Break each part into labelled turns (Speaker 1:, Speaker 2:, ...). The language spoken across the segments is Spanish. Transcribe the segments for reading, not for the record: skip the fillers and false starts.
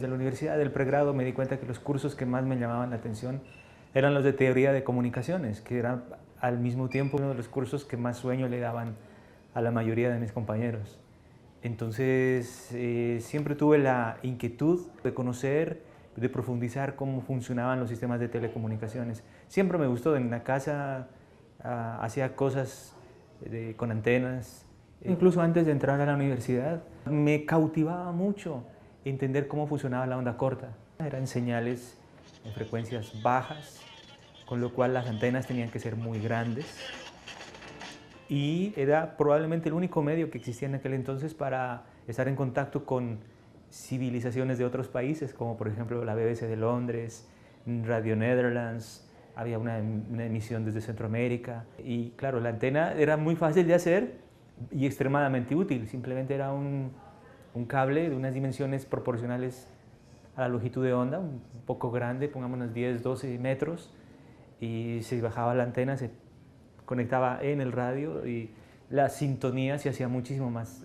Speaker 1: Desde la universidad del pregrado me di cuenta que los cursos que más me llamaban la atención eran los de teoría de comunicaciones, que eran al mismo tiempo uno de los cursos que más sueño le daban a la mayoría de mis compañeros. Entonces siempre tuve la inquietud de conocer, de profundizar cómo funcionaban los sistemas de telecomunicaciones. Siempre me gustó, en la casa hacía cosas con antenas, incluso antes de entrar a la universidad. Me cautivaba mucho entender cómo funcionaba la onda corta. Eran señales en frecuencias bajas, con lo cual las antenas tenían que ser muy grandes. Y era probablemente el único medio que existía en aquel entonces para estar en contacto con civilizaciones de otros países, como por ejemplo la BBC de Londres, Radio Netherlands, había una emisión desde Centroamérica. Y claro, la antena era muy fácil de hacer y extremadamente útil. Simplemente era un cable de unas dimensiones proporcionales a la longitud de onda, un poco grande, pongamos unos 10, 12 metros, y se bajaba la antena, se conectaba en el radio y la sintonía se hacía muchísimo más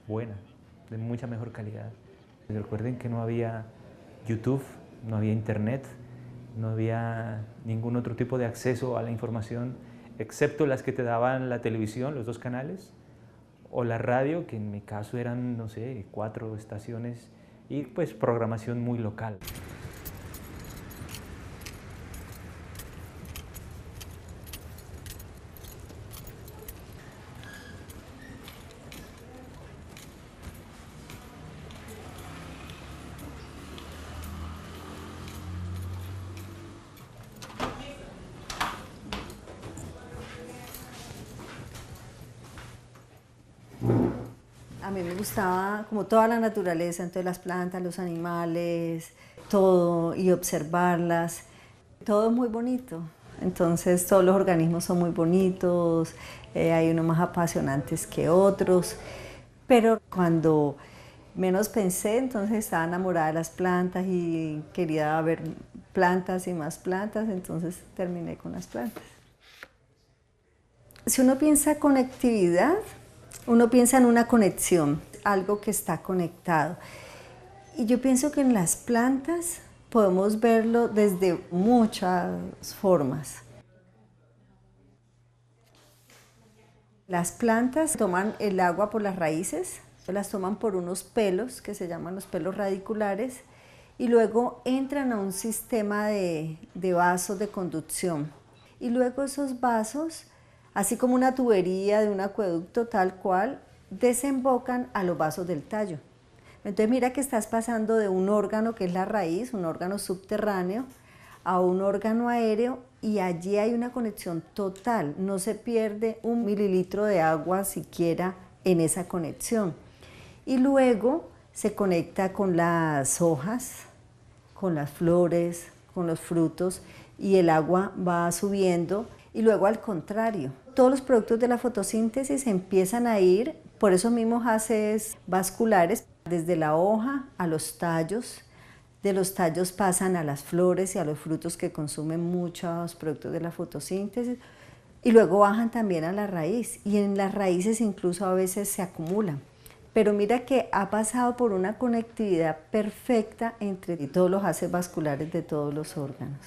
Speaker 1: buena, de mucha mejor calidad. Recuerden que no había YouTube, no había internet, no había ningún otro tipo de acceso a la información, excepto las que te daban la televisión, los 2 canales, o la radio, que en mi caso eran, no sé, 4 estaciones, y pues programación muy local.
Speaker 2: A mí me gustaba como toda la naturaleza, entonces las plantas, los animales, todo, y observarlas. Todo es muy bonito. Entonces todos los organismos son muy bonitos, hay unos más apasionantes que otros. Pero cuando menos pensé, entonces estaba enamorada de las plantas y quería ver plantas y más plantas, entonces terminé con las plantas. Si uno piensa conectividad, uno piensa en una conexión, algo que está conectado. Y yo pienso que en las plantas podemos verlo desde muchas formas. Las plantas toman el agua por las raíces, las toman por unos pelos que se llaman los pelos radiculares y luego entran a un sistema de vasos de conducción. Y luego esos vasos, así como una tubería de un acueducto tal cual, desembocan a los vasos del tallo. Entonces mira que estás pasando de un órgano que es la raíz, un órgano subterráneo, a un órgano aéreo y allí hay una conexión total, no se pierde un mililitro de agua siquiera en esa conexión. Y luego se conecta con las hojas, con las flores, con los frutos y el agua va subiendo y luego al contrario. Todos los productos de la fotosíntesis empiezan a ir por esos mismos haces vasculares, desde la hoja a los tallos, de los tallos pasan a las flores y a los frutos que consumen muchos productos de la fotosíntesis y luego bajan también a la raíz y en las raíces incluso a veces se acumulan. Pero mira que ha pasado por una conectividad perfecta entre todos los haces vasculares de todos los órganos.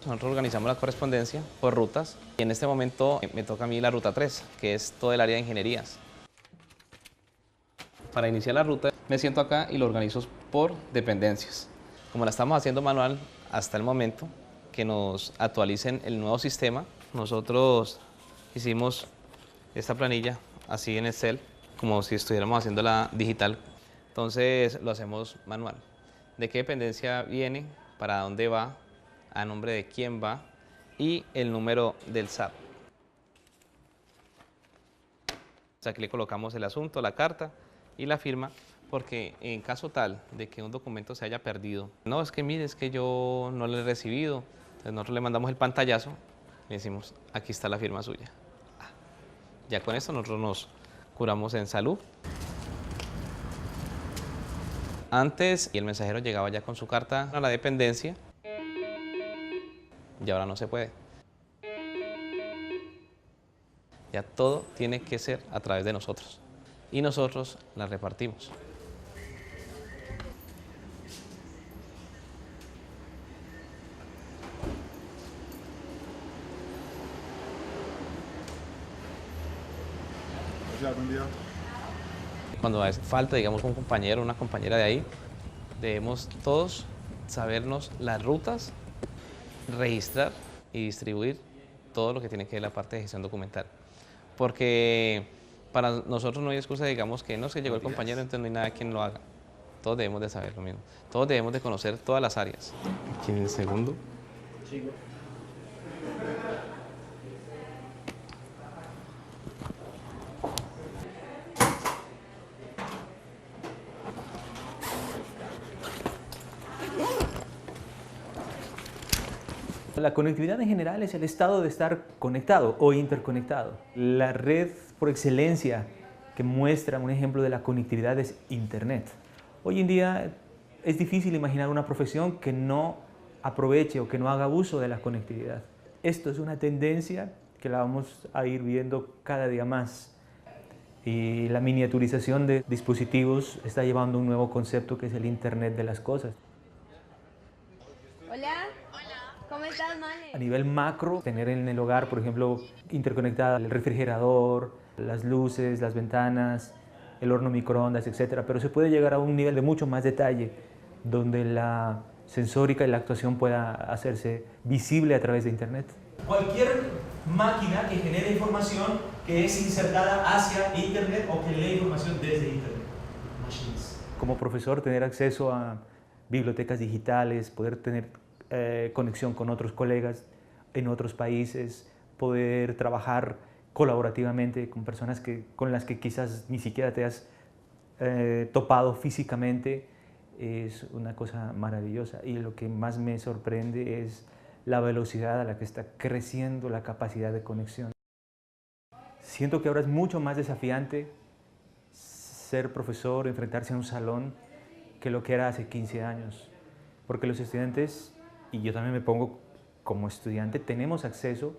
Speaker 3: Nosotros organizamos la correspondencia por rutas y en este momento me toca a mí la ruta 3, que es todo el área de ingenierías. Para iniciar la ruta me siento acá y lo organizo por dependencias. Como la estamos haciendo manual hasta el momento, que nos actualicen el nuevo sistema, nosotros hicimos esta planilla así en Excel, como si estuviéramos haciéndola digital. Entonces lo hacemos manual. ¿De qué dependencia viene? ¿Para dónde va? ¿A nombre de quién va? Y el número del SAT. Aquí le colocamos el asunto, la carta y la firma, porque en caso tal de que un documento se haya perdido, no, es que mire, es que yo no lo he recibido, entonces nosotros le mandamos el pantallazo y decimos, aquí está la firma suya. Ya con esto nosotros nos curamos en salud. Antes el mensajero llegaba ya con su carta a la dependencia y ahora no se puede. Ya todo tiene que ser a través de nosotros y nosotros la repartimos.
Speaker 4: Algún día.
Speaker 3: Cuando hace falta, digamos, un compañero o una compañera de ahí, debemos todos sabernos las rutas, registrar y distribuir todo lo que tiene que ver la parte de gestión documental. Porque para nosotros no hay excusa, digamos, que no se llegó el compañero, entonces no hay nada quien lo haga. Todos debemos de saber lo mismo. Todos debemos de conocer todas las áreas. Aquí en el segundo.
Speaker 1: La conectividad en general es el estado de estar conectado o interconectado. La red por excelencia que muestra un ejemplo de la conectividad es Internet. Hoy en día es difícil imaginar una profesión que no aproveche o que no haga uso de la conectividad. Esto es una tendencia que la vamos a ir viendo cada día más. Y la miniaturización de dispositivos está llevando un nuevo concepto que es el Internet de las cosas.
Speaker 5: Hola. ¿Cómo estás, Mane?
Speaker 1: A nivel macro, tener en el hogar, por ejemplo, interconectada el refrigerador, las luces, las ventanas, el horno microondas, etc. Pero se puede llegar a un nivel de mucho más detalle, donde la sensórica y la actuación pueda hacerse visible a través de Internet. Cualquier máquina que genere información que es insertada hacia Internet o que lee información desde Internet. Machines. Como profesor, tener acceso a bibliotecas digitales, poder tener conexión con otros colegas en otros países, poder trabajar colaborativamente con personas con las que quizás ni siquiera te has topado físicamente, es una cosa maravillosa. Y lo que más me sorprende es la velocidad a la que está creciendo la capacidad de conexión. Siento que ahora es mucho más desafiante ser profesor, enfrentarse a un salón, que lo que era hace 15 años. Porque los estudiantes, y yo también me pongo como estudiante, tenemos acceso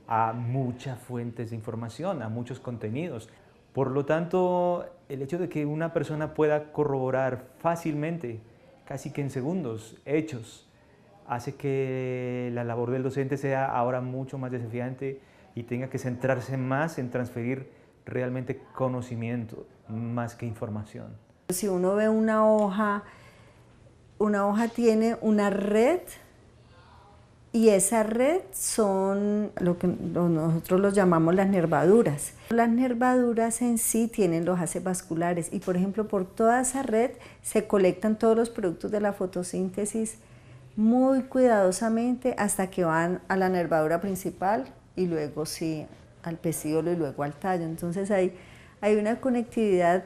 Speaker 1: a muchas fuentes de información, a muchos contenidos. Por lo tanto, el hecho de que una persona pueda corroborar fácilmente, casi que en segundos, hechos, hace que la labor del docente sea ahora mucho más desafiante y tenga que centrarse más en transferir realmente conocimiento más que información.
Speaker 2: Si uno ve una hoja tiene una red y esa red son lo que nosotros los llamamos las nervaduras. Las nervaduras en sí tienen los haces vasculares y, por ejemplo, por toda esa red se colectan todos los productos de la fotosíntesis muy cuidadosamente hasta que van a la nervadura principal y luego sí al pecíolo y luego al tallo. Entonces hay una conectividad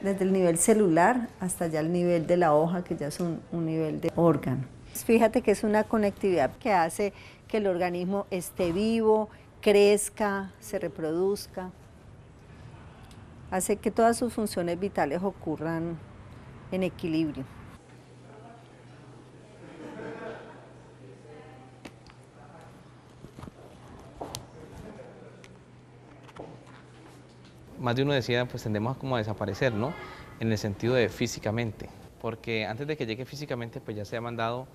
Speaker 2: desde el nivel celular hasta ya el nivel de la hoja, que ya es un nivel de órgano. Fíjate que es una conectividad que hace que el organismo esté vivo, crezca, se reproduzca, hace que todas sus funciones vitales ocurran en equilibrio.
Speaker 3: Más de uno decía, pues tendemos como a desaparecer, ¿no? En el sentido de físicamente, porque antes de que llegue físicamente, pues ya se ha mandado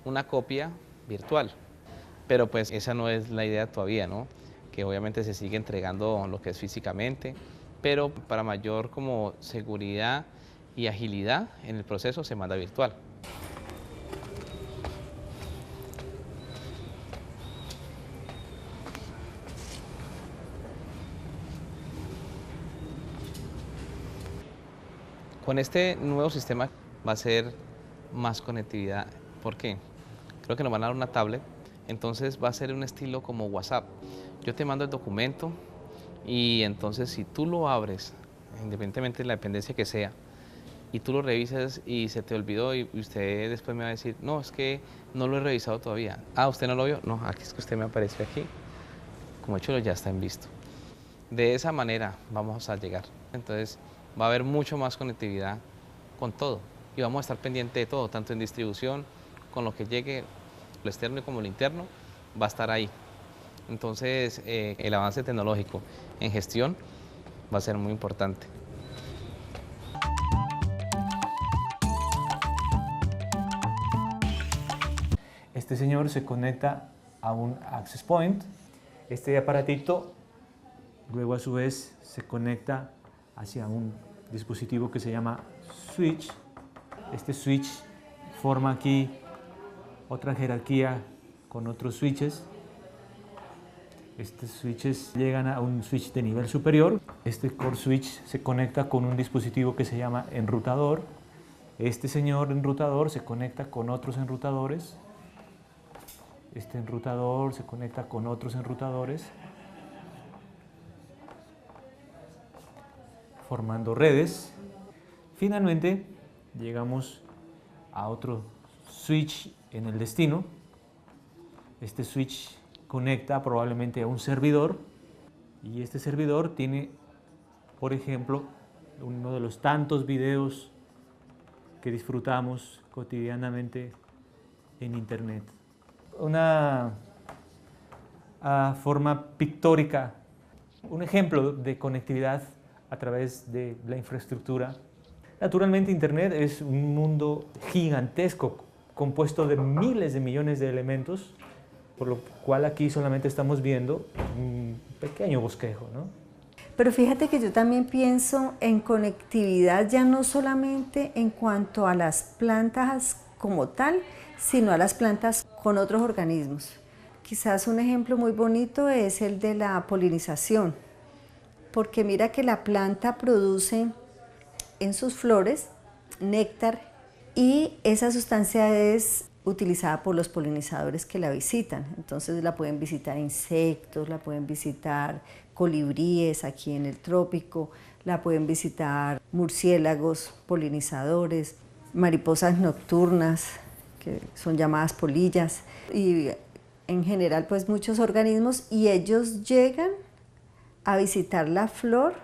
Speaker 3: una copia virtual, pero pues esa no es la idea todavía, ¿no? Que obviamente se sigue entregando lo que es físicamente, pero para mayor como seguridad y agilidad en el proceso se manda virtual. Con este nuevo sistema va a ser más conectividad. ¿Por qué? Creo que nos van a dar una tablet, entonces va a ser un estilo como WhatsApp. Yo te mando el documento y entonces si tú lo abres, independientemente de la dependencia que sea, y tú lo revisas y se te olvidó y usted después me va a decir, no, es que no lo he revisado todavía. Ah, ¿usted no lo vio? No, aquí es que usted me apareció aquí. Como hecho ya está en visto. De esa manera vamos a llegar. Entonces va a haber mucho más conectividad con todo y vamos a estar pendiente de todo, tanto en distribución, con lo que llegue, lo externo como lo interno, va a estar ahí. Entonces, el avance tecnológico en gestión va a ser muy importante.
Speaker 1: Este señor se conecta a un access point. Este aparatito luego a su vez se conecta hacia un dispositivo que se llama switch. Este switch forma aquí otra jerarquía con otros switches. Estos switches llegan a un switch de nivel superior. Este core switch se conecta con un dispositivo que se llama enrutador. Este señor enrutador se conecta con otros enrutadores. Este enrutador se conecta con otros enrutadores, formando redes. Finalmente, llegamos a otro switch en el destino. Este switch conecta probablemente a un servidor y este servidor tiene, por ejemplo, uno de los tantos videos que disfrutamos cotidianamente en Internet. Una forma pictórica, un ejemplo de conectividad a través de la infraestructura. Naturalmente, Internet es un mundo gigantesco, compuesto de miles de millones de elementos, por lo cual aquí solamente estamos viendo un pequeño bosquejo, ¿no?
Speaker 2: Pero fíjate que yo también pienso en conectividad ya no solamente en cuanto a las plantas como tal, sino a las plantas con otros organismos. Quizás un ejemplo muy bonito es el de la polinización, porque mira que la planta produce en sus flores néctar y esa sustancia es utilizada por los polinizadores que la visitan. Entonces la pueden visitar insectos, la pueden visitar colibríes aquí en el trópico, la pueden visitar murciélagos, polinizadores, mariposas nocturnas, que son llamadas polillas, y en general pues muchos organismos, y ellos llegan a visitar la flor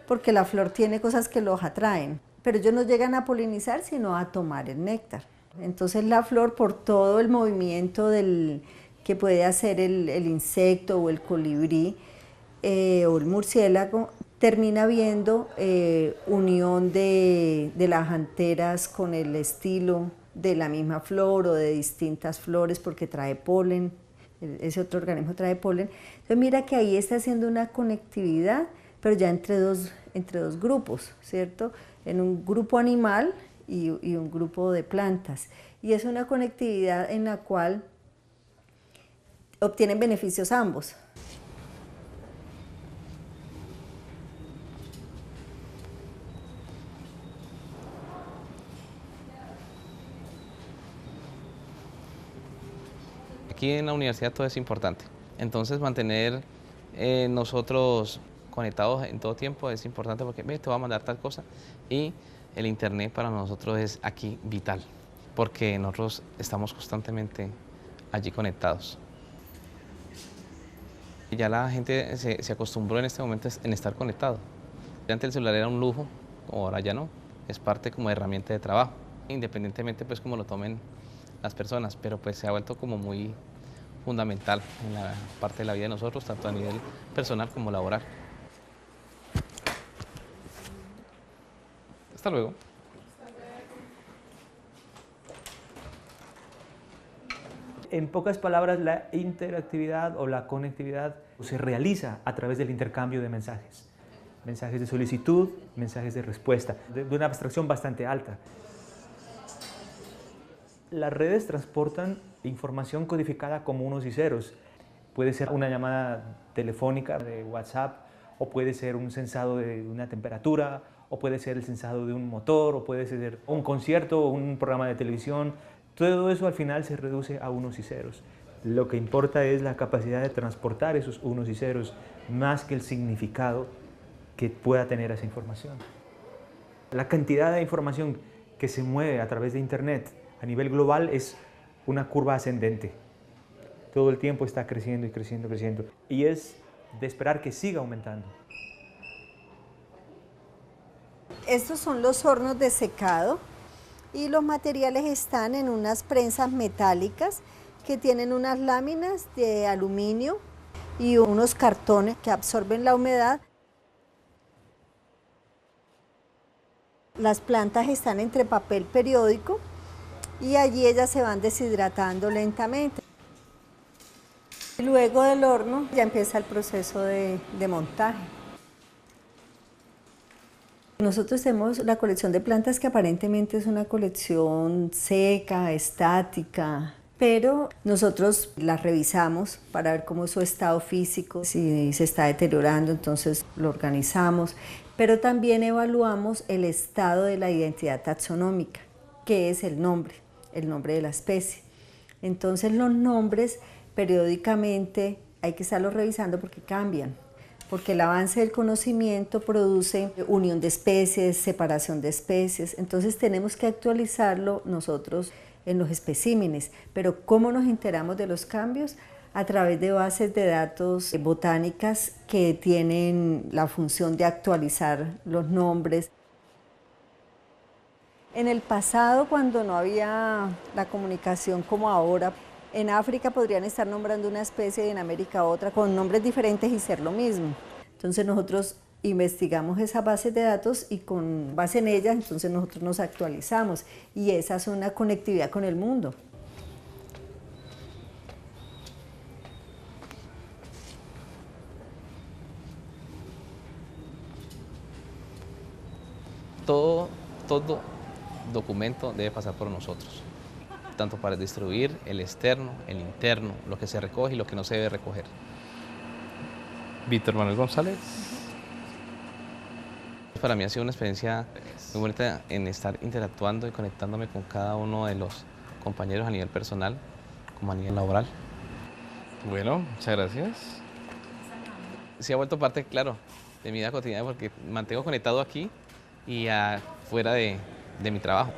Speaker 2: porque la flor tiene cosas que los atraen, pero ellos no llegan a polinizar sino a tomar el néctar. Entonces la flor, por todo el movimiento que puede hacer el insecto o el colibrí o el murciélago, termina viendo unión de las anteras con el estilo de la misma flor o de distintas flores porque trae polen, ese otro organismo trae polen. Entonces mira que ahí está haciendo una conectividad, pero ya entre dos grupos, ¿cierto? En un grupo animal y un grupo de plantas. Y es una conectividad en la cual obtienen beneficios ambos.
Speaker 3: Aquí en la universidad todo es importante, entonces mantener nosotros conectados en todo tiempo es importante porque te va a mandar tal cosa, y el internet para nosotros es aquí vital porque nosotros estamos constantemente allí conectados. Ya la gente se acostumbró en este momento en estar conectado. Antes el celular era un lujo, ahora ya no, es parte como de herramienta de trabajo, independientemente pues como lo tomen las personas, pero pues se ha vuelto como muy fundamental en la parte de la vida de nosotros, tanto a nivel personal como laboral. Hasta luego.
Speaker 1: En pocas palabras, la interactividad o la conectividad se realiza a través del intercambio de mensajes. Mensajes de solicitud, mensajes de respuesta, de una abstracción bastante alta. Las redes transportan información codificada como unos y ceros. Puede ser una llamada telefónica de WhatsApp, o puede ser un sensado de una temperatura, o puede ser el sensado de un motor, o puede ser un concierto o un programa de televisión. Todo eso al final se reduce a unos y ceros. Lo que importa es la capacidad de transportar esos unos y ceros, más que el significado que pueda tener esa información. La cantidad de información que se mueve a través de Internet a nivel global es una curva ascendente. Todo el tiempo está creciendo y creciendo y creciendo. Y es de esperar que siga aumentando.
Speaker 2: Estos son los hornos de secado y los materiales están en unas prensas metálicas que tienen unas láminas de aluminio. y unos cartones que absorben la humedad. Las plantas están entre papel periódico y allí ellas se van deshidratando lentamente. Luego del horno ya empieza el proceso de montaje. Nosotros tenemos la colección de plantas que aparentemente es una colección seca, estática, pero nosotros las revisamos para ver cómo es su estado físico, si se está deteriorando, entonces lo organizamos, pero también evaluamos el estado de la identidad taxonómica, que es el nombre de la especie. Entonces los nombres periódicamente hay que estarlos revisando porque cambian, porque el avance del conocimiento produce unión de especies, separación de especies, entonces tenemos que actualizarlo nosotros en los especímenes, pero ¿cómo nos enteramos de los cambios? A través de bases de datos botánicas que tienen la función de actualizar los nombres. En el pasado, cuando no había la comunicación como ahora, en África podrían estar nombrando una especie y en América otra con nombres diferentes y ser lo mismo. Entonces nosotros investigamos esas bases de datos y con base en ellas entonces nosotros nos actualizamos y esa es una conectividad con el mundo.
Speaker 3: Todo documento debe pasar por nosotros, tanto para distribuir el externo, el interno, lo que se recoge y lo que no se debe recoger. Víctor Manuel González. Para mí ha sido una experiencia muy bonita en estar interactuando y conectándome con cada uno de los compañeros a nivel personal como a nivel laboral. Bueno, muchas gracias. Sí ha vuelto parte, claro, de mi vida cotidiana porque mantengo conectado aquí y fuera de mi trabajo.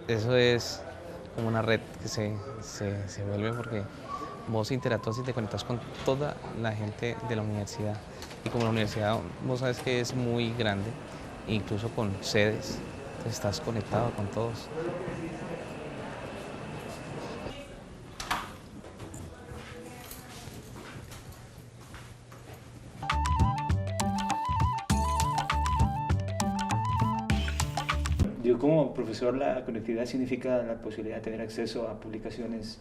Speaker 3: Eso es como una red que se vuelve porque vos interactúas y te conectas con toda la gente de la universidad. Y como la universidad, vos sabes que es muy grande, incluso con sedes, entonces estás conectado con todos.
Speaker 1: Yo como profesor, la conectividad significa la posibilidad de tener acceso a publicaciones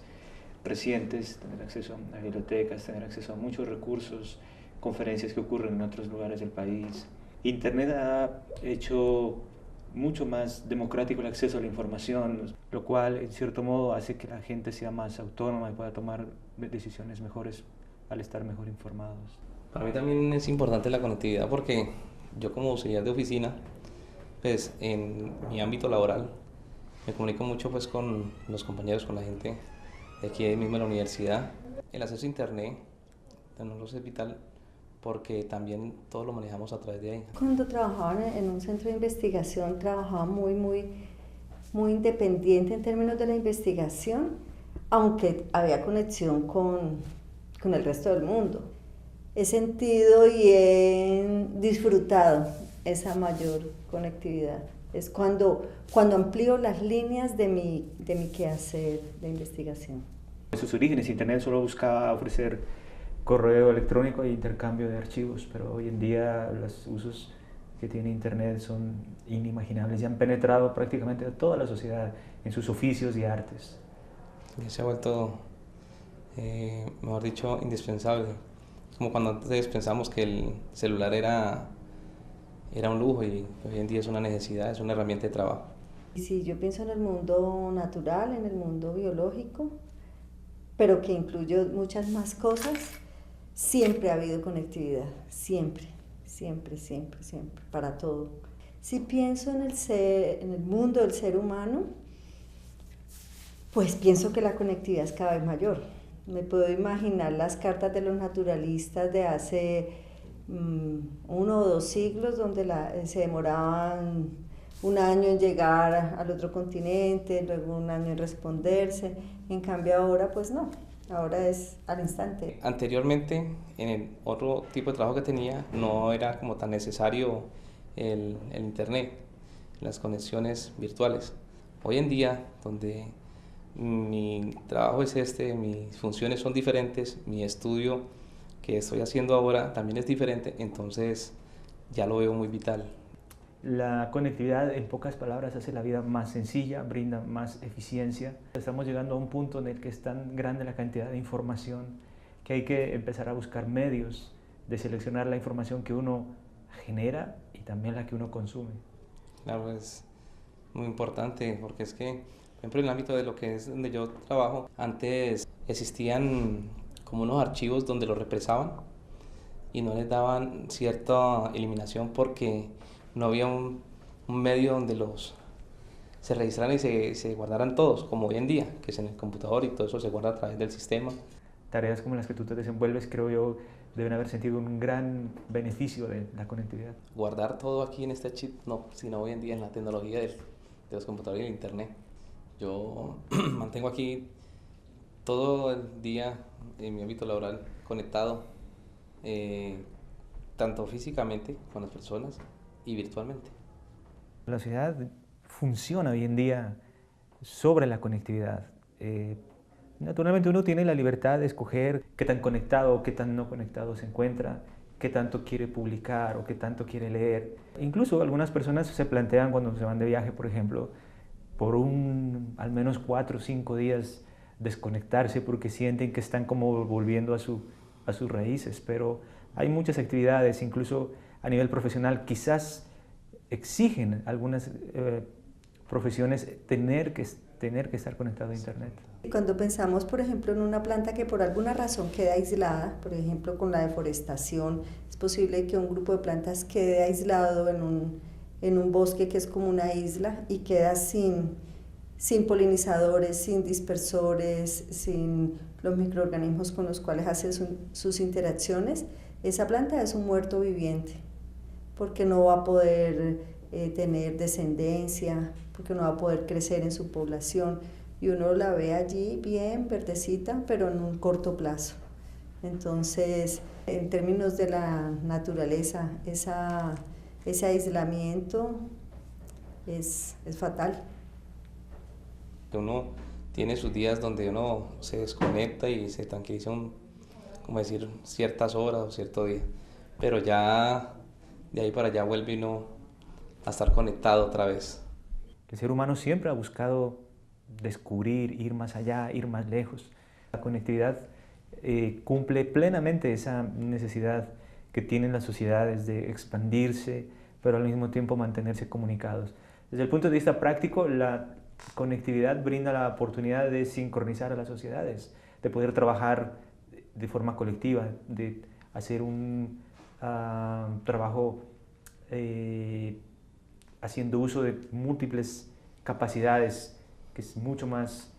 Speaker 1: recientes, tener acceso a bibliotecas, tener acceso a muchos recursos, conferencias que ocurren en otros lugares del país. Internet ha hecho mucho más democrático el acceso a la información, lo cual en cierto modo hace que la gente sea más autónoma y pueda tomar decisiones mejores al estar mejor informados.
Speaker 3: Para mí también es importante la conectividad porque yo como auxiliar de oficina, pues en mi ámbito laboral me comunico mucho pues con los compañeros, con la gente de aquí mismo en la universidad. El acceso a internet no es vital porque también todo lo manejamos a través de ahí.
Speaker 2: Cuando trabajaba en un centro de investigación, trabajaba muy independiente en términos de la investigación, aunque había conexión con el resto del mundo. He sentido y he disfrutado esa mayor conectividad. Es cuando amplío las líneas de mi quehacer de investigación.
Speaker 1: En sus orígenes, Internet solo buscaba ofrecer correo electrónico e intercambio de archivos, pero hoy en día los usos que tiene Internet son inimaginables y han penetrado prácticamente a toda la sociedad en sus oficios y artes.
Speaker 3: Y se ha vuelto, mejor dicho, indispensable. Como cuando antes pensamos que el celular era un lujo y hoy en día es una necesidad, es una herramienta de trabajo.
Speaker 2: Y si yo pienso en el mundo natural, en el mundo biológico, pero que incluye muchas más cosas, siempre ha habido conectividad, siempre, para todo. Si pienso en el mundo del ser humano, pues pienso que la conectividad es cada vez mayor. Me puedo imaginar las cartas de los naturalistas de hace 1 o 2 siglos, donde se demoraban 1 año en llegar al otro continente, luego 1 año en responderse. En cambio ahora, pues no, ahora es al instante.
Speaker 3: Anteriormente, en el otro tipo de trabajo que tenía, no era como tan necesario el internet. las conexiones virtuales. Hoy en día, donde mi trabajo es mis funciones son diferentes, mi estudio que estoy haciendo ahora también es diferente, entonces ya lo veo muy vital.
Speaker 1: La conectividad, en pocas palabras, hace la vida más sencilla, brinda más eficiencia. Estamos llegando a un punto en el que es tan grande la cantidad de información que hay que empezar a buscar medios de seleccionar la información que uno genera y también la que uno consume.
Speaker 3: Claro, es muy importante porque es que, por ejemplo, en el ámbito de lo que es donde yo trabajo, antes existían como unos archivos donde los represaban y no les daban cierta eliminación porque no había un medio donde se registraran y se guardaran todos, como hoy en día, que es en el computador y todo eso se guarda a través del sistema.
Speaker 1: Tareas como las que tú te desenvuelves, creo yo, deben haber sentido un gran beneficio de la conectividad.
Speaker 3: Guardar todo aquí en este chip, no, sino hoy en día en la tecnología de los computadores y el internet. Yo mantengo aquí todo el día en mi ámbito laboral conectado, tanto físicamente con las personas y virtualmente.
Speaker 1: La sociedad funciona hoy en día sobre la conectividad. Naturalmente uno tiene la libertad de escoger qué tan conectado o qué tan no conectado se encuentra, qué tanto quiere publicar o qué tanto quiere leer. Incluso algunas personas se plantean cuando se van de viaje, por ejemplo, por al menos 4 o 5 días desconectarse porque sienten que están como volviendo a sus raíces, pero hay muchas actividades, incluso a nivel profesional, quizás exigen algunas profesiones tener que estar conectado a Internet.
Speaker 2: Cuando pensamos, por ejemplo, en una planta que por alguna razón queda aislada, por ejemplo, con la deforestación, es posible que un grupo de plantas quede aislado en un bosque que es como una isla y queda sin polinizadores, sin dispersores, sin los microorganismos con los cuales hace sus interacciones. Esa planta es un muerto viviente, porque no va a poder tener descendencia, porque no va a poder crecer en su población, y uno la ve allí bien verdecita, pero en un corto plazo. Entonces, en términos de la naturaleza, ese aislamiento es fatal.
Speaker 3: Uno tiene sus días donde uno se desconecta y se tranquiliza, como decir, ciertas horas o cierto día, pero ya de ahí para allá vuelve uno a estar conectado otra vez.
Speaker 1: El ser humano siempre ha buscado descubrir, ir más allá, ir más lejos. La conectividad cumple plenamente esa necesidad que tienen las sociedades de expandirse, pero al mismo tiempo mantenerse comunicados. Desde el punto de vista práctico, la conectividad brinda la oportunidad de sincronizar a las sociedades, de poder trabajar de forma colectiva, de hacer un trabajo haciendo uso de múltiples capacidades, que es mucho más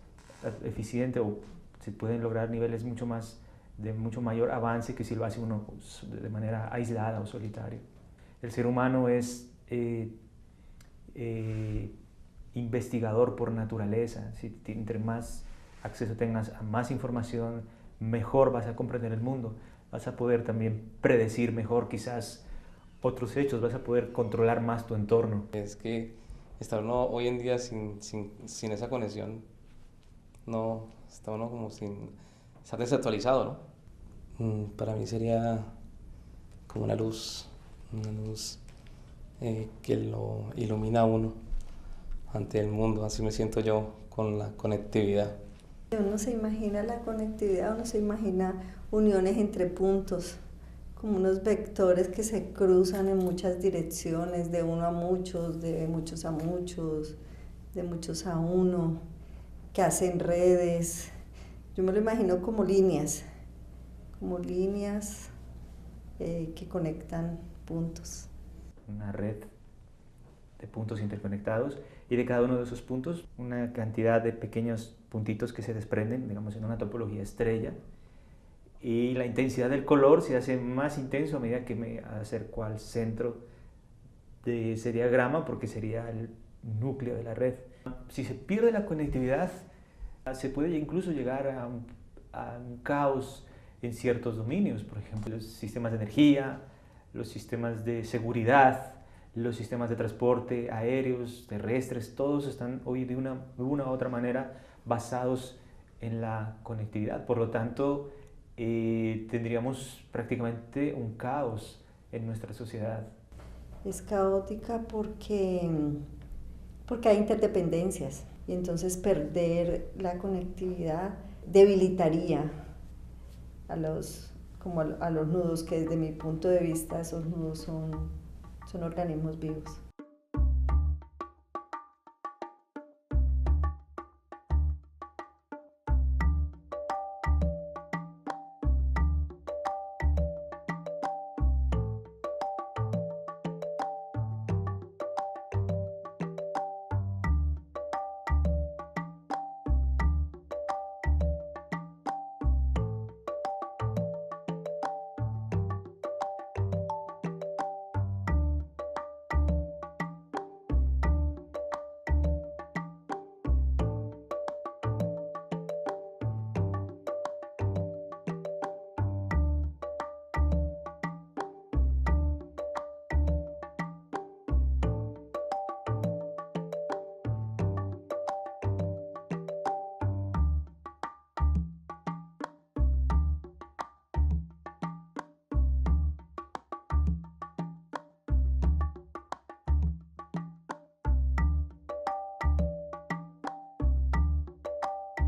Speaker 1: eficiente o se pueden lograr niveles de mucho mayor avance que si lo hace uno de manera aislada o solitaria. El ser humano es investigador por naturaleza. Si entre más acceso tengas a más información, mejor vas a comprender el mundo. Vas a poder también predecir mejor quizás otros hechos, vas a poder controlar más tu entorno.
Speaker 3: Es que estar uno hoy en día sin esa conexión, no, está uno como estar desactualizado, ¿no? Para mí sería como una luz que lo ilumina a uno ante el mundo, así me siento yo con la conectividad.
Speaker 2: Uno se imagina la conectividad, uno se imagina uniones entre puntos, como unos vectores que se cruzan en muchas direcciones, de uno a muchos, de muchos a muchos, de muchos a uno, que hacen redes. Yo me lo imagino como líneas que conectan puntos.
Speaker 1: Una red de puntos interconectados y de cada uno de esos puntos una cantidad de pequeños puntitos que se desprenden, digamos, en una topología estrella, y la intensidad del color se hace más intenso a medida que me acerco al centro de ese diagrama, porque sería el núcleo de la red. Si se pierde la conectividad, se puede incluso llegar a un caos en ciertos dominios, por ejemplo, los sistemas de energía, los sistemas de seguridad, los sistemas de transporte aéreos, terrestres, todos están hoy de una u otra manera basados en la conectividad. Por lo tanto, tendríamos prácticamente un caos en nuestra sociedad.
Speaker 2: Es caótica porque hay interdependencias y entonces perder la conectividad debilitaría a los nudos, que desde mi punto de vista esos nudos son organismos vivos.